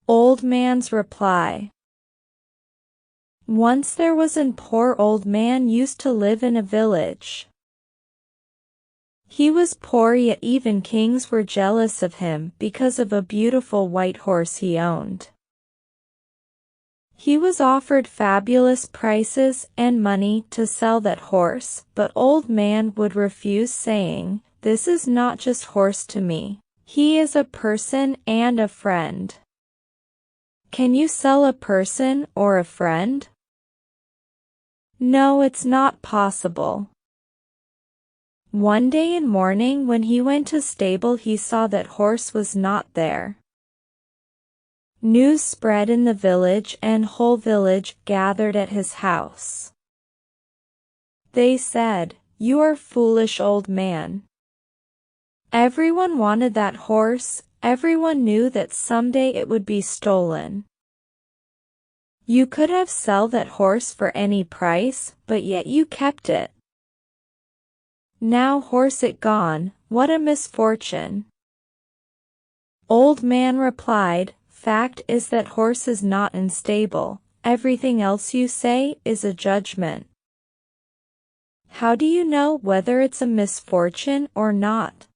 Old man's reply. Once there was an poor old man used to live in a village. He was poor, yet even kings were jealous of him because of a beautiful white horse he owned. He was offered fabulous prices and money to sell that horse, but old man would refuse, saying, "This is not just horse to me. He is a person and a friend." Can you sell a person or a friend? No, it's not possible. One day in morning when he went to stable, he saw that horse was not there. News spread in the village and whole village gathered at his house. They said, "You are foolish old man." Everyone wanted that horse, everyone knew that someday it would be stolen. You could have sold that horse for any price, but yet you kept it. Now horse it gone, what a misfortune. Old man replied, "Fact is that horse is not in stable, everything else you say is a judgment. How do you know whether it's a misfortune or not?"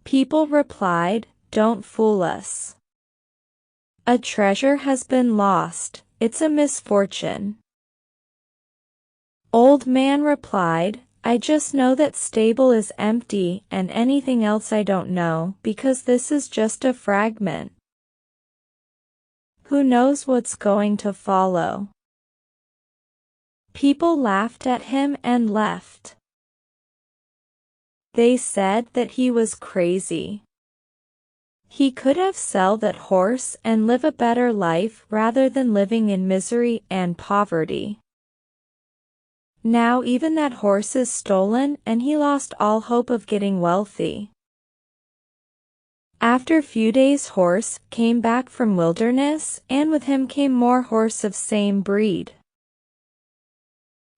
People replied, "Don't fool us. A treasure has been lost, it's a misfortune." Old man replied, "I just know that stable is empty and anything else I don't know, because this is just a fragment. Who knows what's going to follow?" People laughed at him and left. They said that he was crazy. He could have sold that horse and live a better life rather than living in misery and poverty. Now even that horse is stolen and he lost all hope of getting wealthy. After a few days, horse came back from wilderness, and with him came more horse of same breed.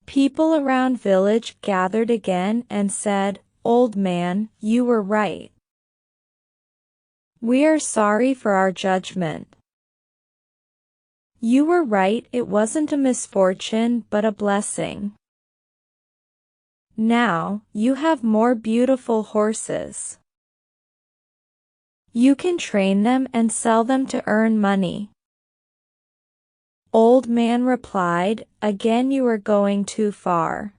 People around village gathered again and said, "Old man, you were right. We are sorry for our judgment. You were right, it wasn't a misfortune but a blessing. Now, you have more beautiful horses. You can train them and sell them to earn money." Old man replied, "Again you are going too far.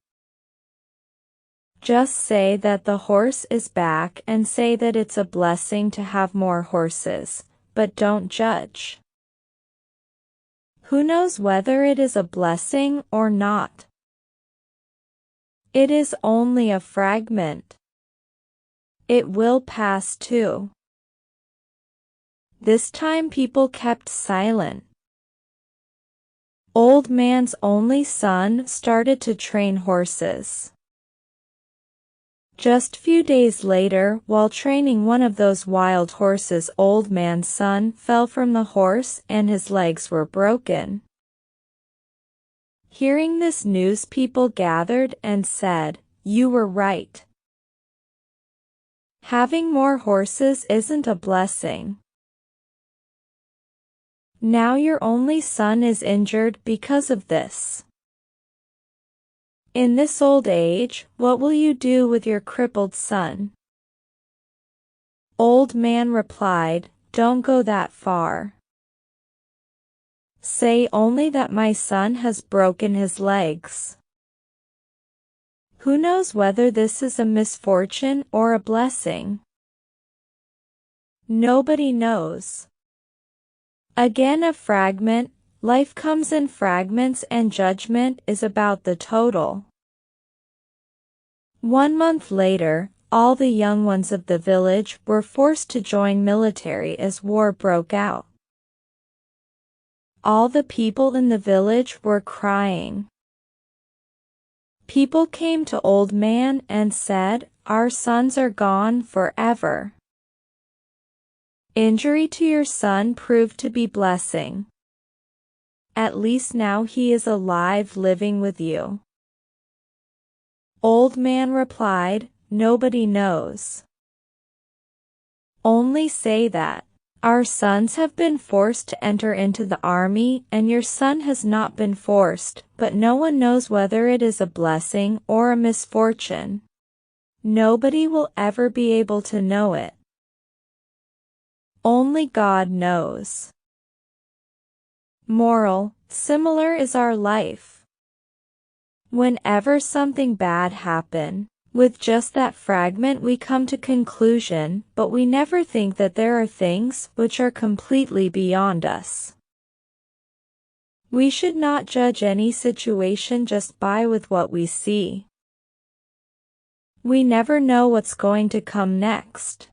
Just say that the horse is back and say that it's a blessing to have more horses, but don't judge. Who knows whether it is a blessing or not? It is only a fragment. It will pass too." This time people kept silent. Old man's only son started to train horses. Just few days later, while training one of those wild horses, old man's son fell from the horse and his legs were broken. Hearing this news, people gathered and said, "You were right. Having more horses isn't a blessing. Now your only son is injured because of this. In this old age, what will you do with your crippled son?" Old man replied, "Don't go that far. Say only that my son has broken his legs. Who knows whether this is a misfortune or a blessing? Nobody knows." Again a fragment, life comes in fragments and judgment is about the total. 1 month later, all the young ones of the village were forced to join military as war broke out. All the people in the village were crying. People came to old man and said, "Our sons are gone forever. Injury to your son proved to be blessing. At least now he is alive living with you." Old man replied, "Nobody knows. Only say that Our sons have been forced to enter into the army, and your son has not been forced, but no one knows whether it is a blessing or a misfortune. Nobody will ever be able to know it. Only God knows. Moral: similar is our life. Whenever something bad happens, with just that fragment we come to conclusion, but we never think that there are things which are completely beyond us. We should not judge any situation just by with what we see. We never know what's going to come next.